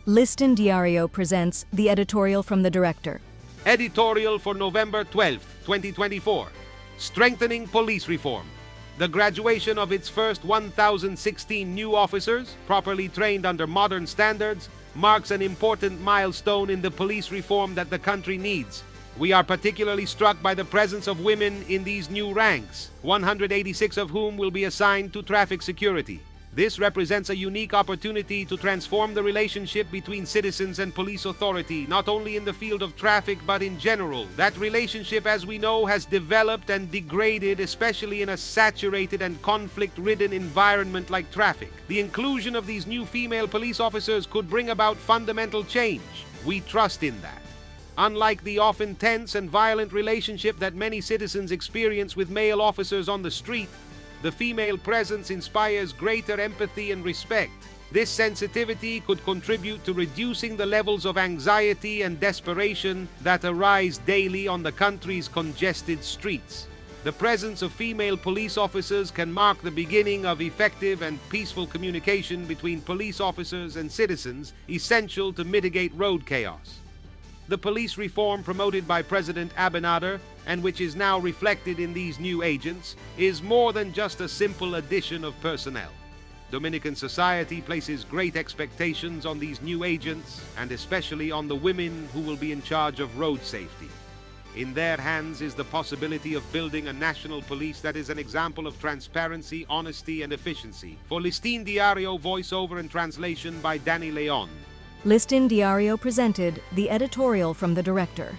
Liston Diario presents the editorial from the director. Editorial for November 12, 2024. Strengthening Police Reform. The graduation of its first 1,016 new officers, properly trained under modern standards, marks an important milestone in the police reform that the country needs. We are particularly struck by the presence of women in these new ranks, 186 of whom will be assigned to traffic security. This represents a unique opportunity to transform the relationship between citizens and police authority, not only in the field of traffic but in general. That relationship, as we know, has developed and degraded, especially in a saturated and conflict-ridden environment like traffic. The inclusion of these new female police officers could bring about fundamental change. We trust in that. Unlike the often tense and violent relationship that many citizens experience with male officers on the street, the female presence inspires greater empathy and respect. This sensitivity could contribute to reducing the levels of anxiety and desperation that arise daily on the country's congested streets. The presence of female police officers can mark the beginning of effective and peaceful communication between police officers and citizens, essential to mitigate road chaos. The police reform promoted by President Abinader, and which is now reflected in these new agents, is more than just a simple addition of personnel. Dominican society places great expectations on these new agents, and especially on the women who will be in charge of road safety. In their hands is the possibility of building a national police that is an example of transparency, honesty, and efficiency. For Liston Diario, voiceover and translation by Danny Leon. Liston Diario presented the editorial from the director.